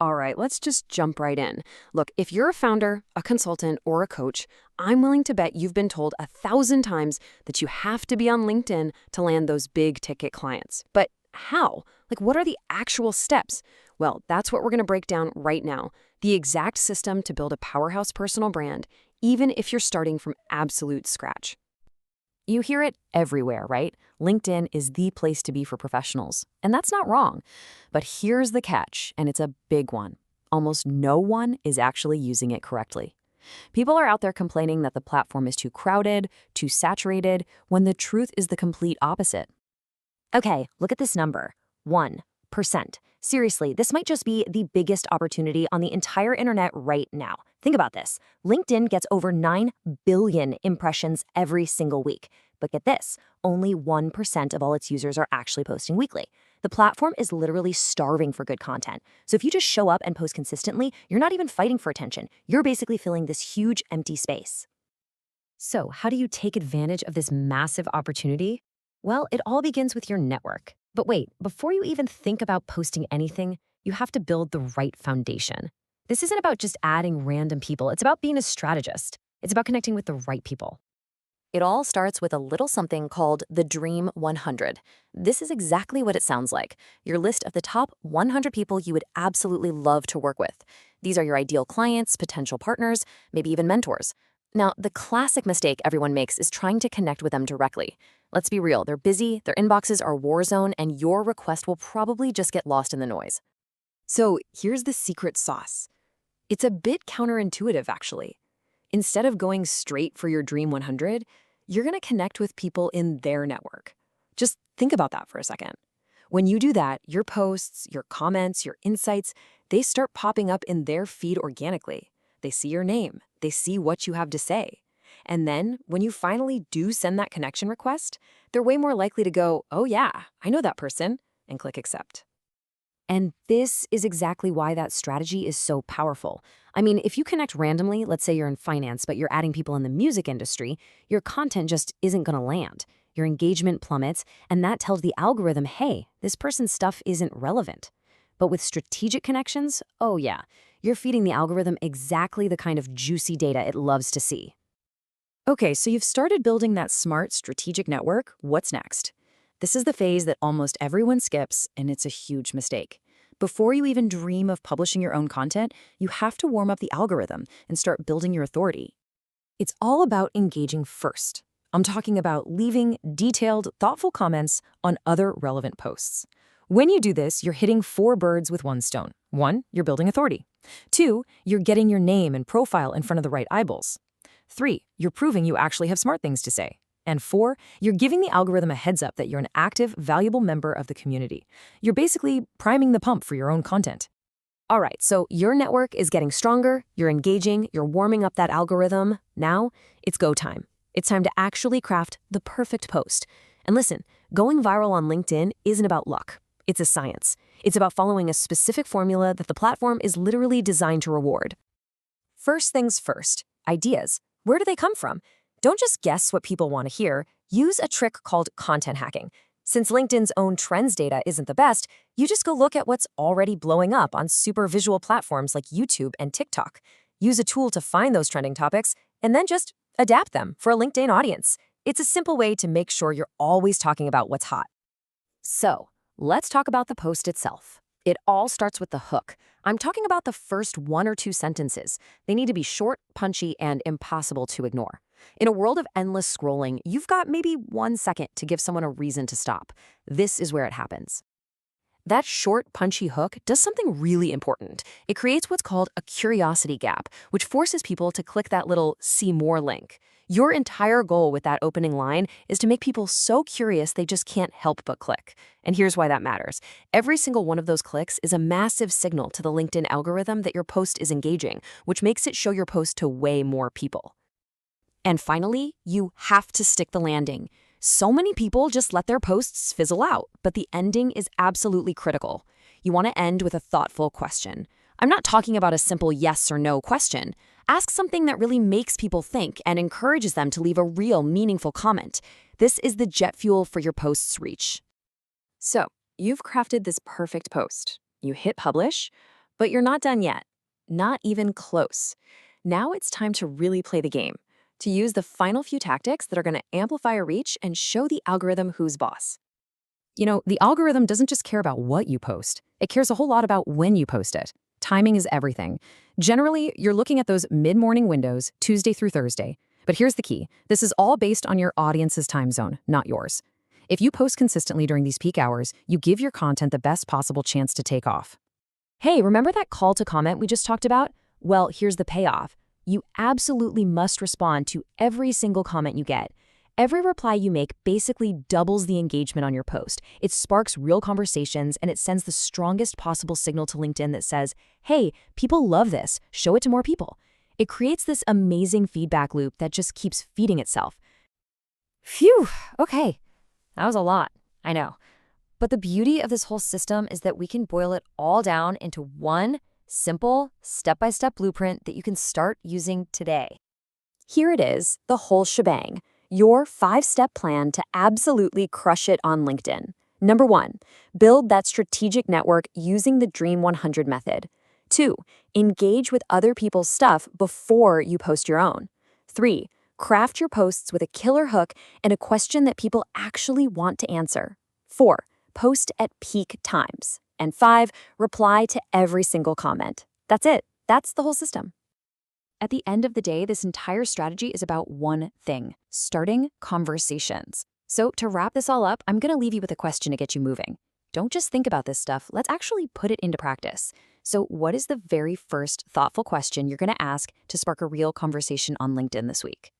All right, let's just jump right in. Look, if you're a founder, a consultant, or a coach, I'm willing to bet you've been told 1,000 times that you have to be on LinkedIn to land those big ticket clients. But how? Like, what are the actual steps? Well, that's what we're going to break down right now. The exact system to build a powerhouse personal brand, even if you're starting from absolute scratch. You hear it everywhere, right? LinkedIn is the place to be for professionals. And that's not wrong. But here's the catch, and it's a big one. Almost no one is actually using it correctly. People are out there complaining that the platform is too crowded, too saturated, when the truth is the complete opposite. Okay, look at this number. 1%. Seriously, this might just be the biggest opportunity on the entire internet right now. Think about this. LinkedIn gets over 9 billion impressions every single week. But get this, only 1% of all its users are actually posting weekly. The platform is literally starving for good content. So if you just show up and post consistently, you're not even fighting for attention. You're basically filling this huge empty space. So how do you take advantage of this massive opportunity? Well, it all begins with your network. But wait, before you even think about posting anything, you have to build the right foundation. This isn't about just adding random people. It's about being a strategist. It's about connecting with the right people. It all starts with a little something called the Dream 100. This is exactly what it sounds like. Your list of the top 100 people you would absolutely love to work with. These are your ideal clients, potential partners, maybe even mentors. Now, the classic mistake everyone makes is trying to connect with them directly. Let's be real, they're busy, their inboxes are war zone, and your request will probably just get lost in the noise. So here's the secret sauce. It's a bit counterintuitive, actually. Instead of going straight for your Dream 100, you're going to connect with people in their network. Just think about that for a second. When you do that, your posts, your comments, your insights, they start popping up in their feed organically. They see your name. They see what you have to say. And then, when you finally do send that connection request, they're way more likely to go, "Oh yeah, I know that person," and click accept. And this is exactly why that strategy is so powerful. I mean, if you connect randomly, let's say you're in finance, but you're adding people in the music industry, your content just isn't going to land. Your engagement plummets, and that tells the algorithm, hey, this person's stuff isn't relevant. But with strategic connections, oh yeah, you're feeding the algorithm exactly the kind of juicy data it loves to see. Okay, so you've started building that smart, strategic network. What's next? This is the phase that almost everyone skips, and it's a huge mistake. Before you even dream of publishing your own content, you have to warm up the algorithm and start building your authority. It's all about engaging first. I'm talking about leaving detailed, thoughtful comments on other relevant posts. When you do this, you're hitting 4 birds with one stone. 1, you're building authority. 2, you're getting your name and profile in front of the right eyeballs. 3, you're proving you actually have smart things to say. And 4, you're giving the algorithm a heads up that you're an active, valuable member of the community. You're basically priming the pump for your own content. All right, so your network is getting stronger, you're engaging, you're warming up that algorithm. Now, it's go time. It's time to actually craft the perfect post. And listen, going viral on LinkedIn isn't about luck. It's a science. It's about following a specific formula that the platform is literally designed to reward. First things first, ideas. Where do they come from? Don't just guess what people want to hear. Use a trick called content hacking. Since LinkedIn's own trends data isn't the best, you just go look at what's already blowing up on super visual platforms like YouTube and TikTok. Use a tool to find those trending topics, and then just adapt them for a LinkedIn audience. It's a simple way to make sure you're always talking about what's hot. So, let's talk about the post itself. It all starts with the hook. I'm talking about the first 1 or 2 sentences. They need to be short, punchy, and impossible to ignore. In a world of endless scrolling, you've got maybe 1 second to give someone a reason to stop. This is where it happens. That short, punchy hook does something really important. It creates what's called a curiosity gap, which forces people to click that little "see more" link. Your entire goal with that opening line is to make people so curious they just can't help but click. And here's why that matters. Every single one of those clicks is a massive signal to the LinkedIn algorithm that your post is engaging, which makes it show your post to way more people. And finally, you have to stick the landing. So many people just let their posts fizzle out, but the ending is absolutely critical. You want to end with a thoughtful question. I'm not talking about a simple yes or no question. Ask something that really makes people think and encourages them to leave a real, meaningful comment. This is the jet fuel for your post's reach. So, you've crafted this perfect post. You hit publish, But you're not done yet. Not even close. Now it's time to really play the game, to use the final few tactics that are going to amplify your reach and show the algorithm who's boss. You know, the algorithm doesn't just care about what you post. It cares a whole lot about when you post it. Timing is everything. Generally, you're looking at those mid-morning windows, Tuesday through Thursday. But here's the key. This is all based on your audience's time zone, not yours. If you post consistently during these peak hours, you give your content the best possible chance to take off. Hey, remember that call to comment we just talked about? Well, here's the payoff. You absolutely must respond to every single comment you get. Every reply you make basically doubles the engagement on your post. It sparks real conversations, and it sends the strongest possible signal to LinkedIn that says, hey, people love this, show it to more people. It creates this amazing feedback loop that just keeps feeding itself. Phew, okay. That was a lot, I know. But the beauty of this whole system is that we can boil it all down into one simple, step-by-step blueprint that you can start using today. Here it is, the whole shebang. Your 5-step plan to absolutely crush it on LinkedIn. Number 1, build that strategic network using the Dream 100 method. 2, engage with other people's stuff before you post your own. 3, craft your posts with a killer hook and a question that people actually want to answer. 4, post at peak times. And 5, reply to every single comment. That's it. That's the whole system. At the end of the day, this entire strategy is about one thing: starting conversations. So to wrap this all up, I'm going to leave you with a question to get you moving. Don't just think about this stuff, let's actually put it into practice. So what is the very first thoughtful question you're going to ask to spark a real conversation on LinkedIn this week?